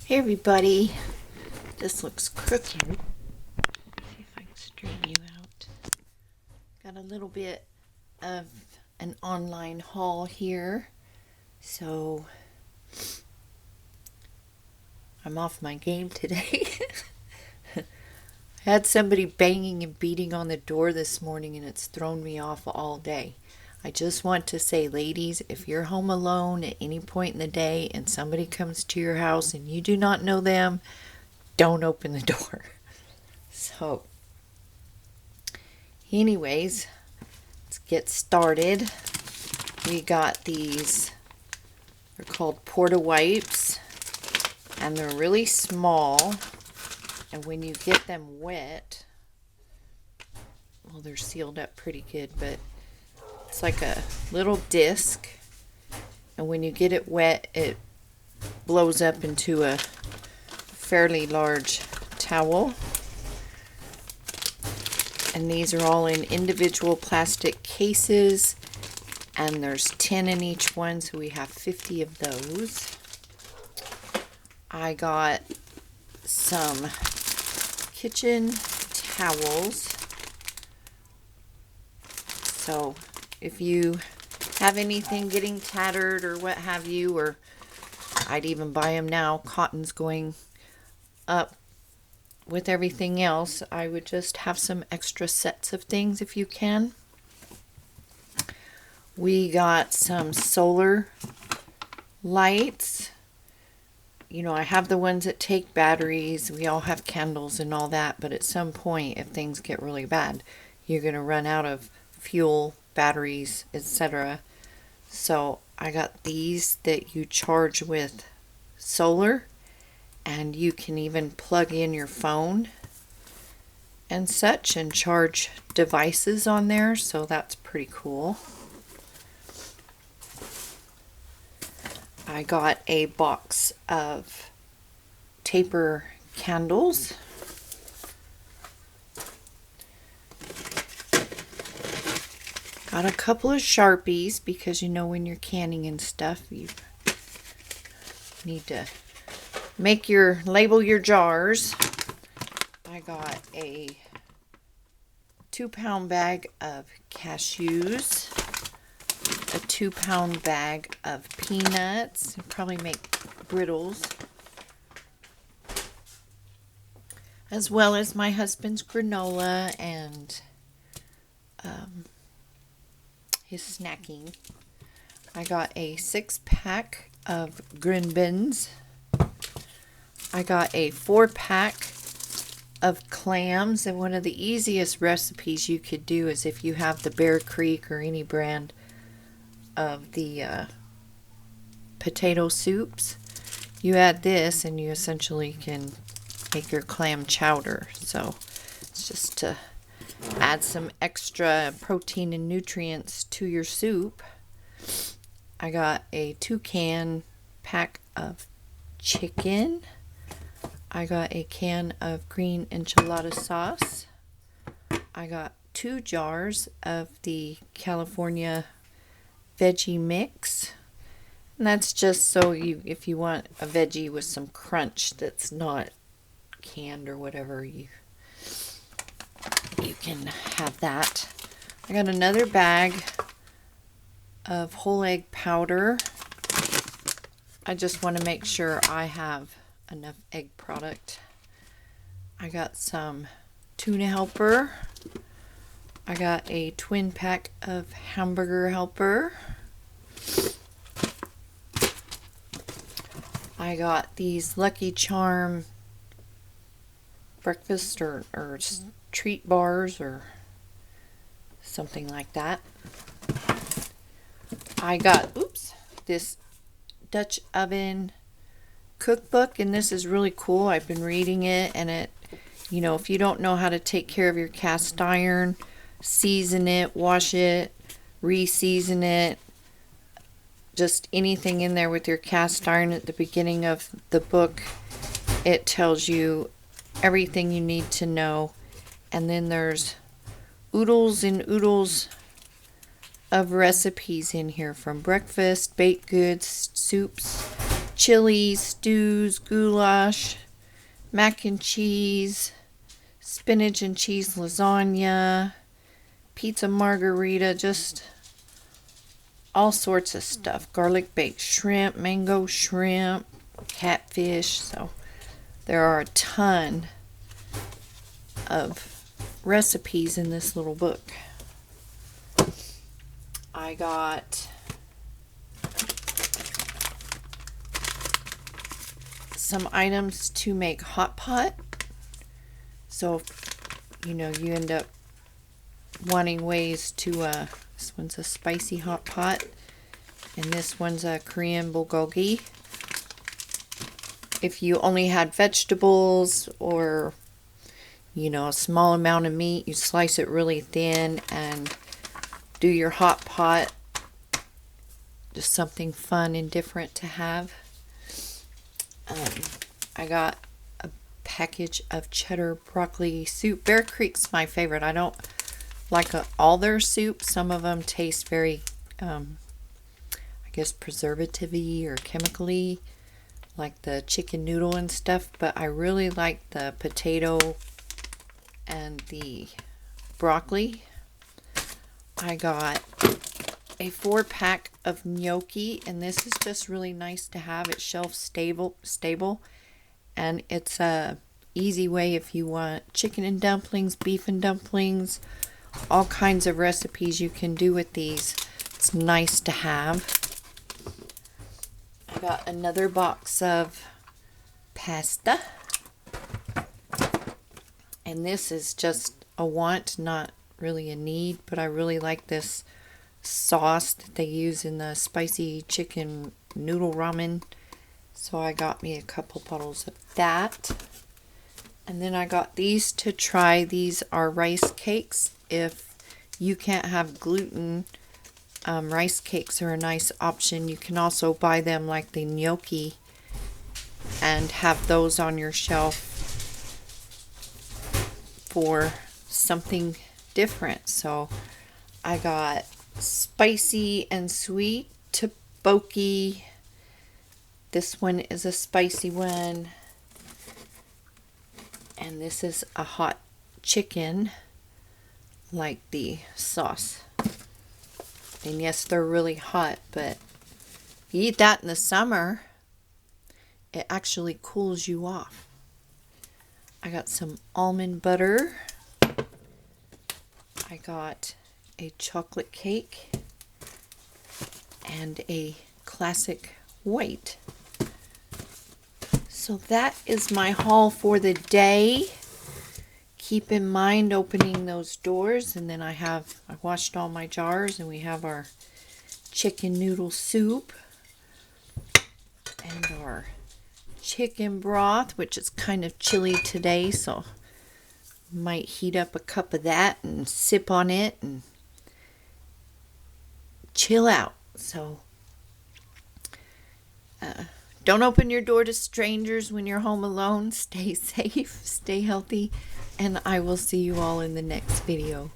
Hey everybody, this looks crooked. See if I can straighten you out. Got a little bit of an online haul here, so I'm off my game today. I had somebody banging and beating on the door this morning and it's thrown me off all day. I just want to say, ladies, if you're home alone at any point in the day and somebody comes to your house and you do not know them, don't open the door. So, anyways, let's get started. We got these, they're called Porta Wipes, and they're really small, and when you get them wet, well, they're sealed up pretty good, but it's like a little disc, and when you get it wet, it blows up into a fairly large towel. And these are all in individual plastic cases, and there's 10 in each one, so we have 50 of those. I got some kitchen towels. So if you have anything getting tattered or what have you, or I'd even buy them now, cotton's going up with everything else, I would just have some extra sets of things if you can. We got some solar lights. You know, I have the ones that take batteries. We all have candles and all that, but at some point, if things get really bad, you're going to run out of fuel, batteries, etc. So I got these that you charge with solar, and you can even plug in your phone and such and charge devices on there, so that's pretty cool. I got a box of taper candles. Got a couple of Sharpies because you know when you're canning and stuff, you need to label your jars. I got a 2-pound bag of cashews, a 2-pound bag of peanuts, probably make brittles, as well as my husband's granola and his snacking. I got a 6-pack of green beans. I got a 4-pack of clams, and one of the easiest recipes you could do is if you have the Bear Creek or any brand of the potato soups, you add this and you essentially can make your clam chowder. So it's just to add some extra protein and nutrients to your soup. I got a 2-can pack of chicken. I got a can of green enchilada sauce. I got 2 jars of the California veggie mix. And that's just so if you want a veggie with some crunch that's not canned or whatever, you can have that. I got another bag of whole egg powder. I just want to make sure I have enough egg product. I got some tuna helper. I got a twin pack of hamburger helper. I got these Lucky Charm breakfast or treat bars or something like that. I got this Dutch oven cookbook, and this is really cool. I've been reading it, and it, you know, if you don't know how to take care of your cast iron, season it, wash it, re-season it, just anything in there with your cast iron. At the beginning of the book, it tells you everything you need to know. And then there's oodles and oodles of recipes in here, from breakfast, baked goods, soups, chilies, stews, goulash, mac and cheese, spinach and cheese lasagna, pizza margarita, just all sorts of stuff. Garlic baked shrimp, mango shrimp, catfish. So there are a ton of recipes in this little book. I got some items to make hot pot. So if, you end up wanting ways to, this one's a spicy hot pot, and this one's a Korean bulgogi. If you only had vegetables or, a small amount of meat, you slice it really thin and do your hot pot. Just something fun and different to have. I got a package of cheddar broccoli soup. Bear Creek's my favorite. I don't like all their soup. Some of them taste very, I guess, preservative-y or chemically, like the chicken noodle and stuff. But I really like the potato and the broccoli. I got a 4-pack of gnocchi, and this is just really nice to have. It's shelf stable, and it's a easy way if you want chicken and dumplings, beef and dumplings, all kinds of recipes you can do with these. It's nice to have. I got another box of pasta, and this is just a want, not really a need, but I really like this sauce that they use in the spicy chicken noodle ramen. So I got me a couple bottles of that. And then I got these to try. These are rice cakes. If you can't have gluten, rice cakes are a nice option. You can also buy them like the gnocchi and have those on your shelf for something different. So I got spicy and sweet tteokbokki. This one is a spicy one, and this is a hot chicken, like the sauce. And yes, they're really hot, but you eat that in the summer, it actually cools you off. I got some almond butter. I got a chocolate cake and a classic white. So that is my haul for the day. Keep in mind opening those doors, and then I washed all my jars, and we have our chicken noodle soup and our chicken broth, which is kind of chilly today, so might heat up a cup of that and sip on it and chill out. So don't open your door to strangers when you're home alone. Stay safe, stay healthy, and I will see you all in the next video.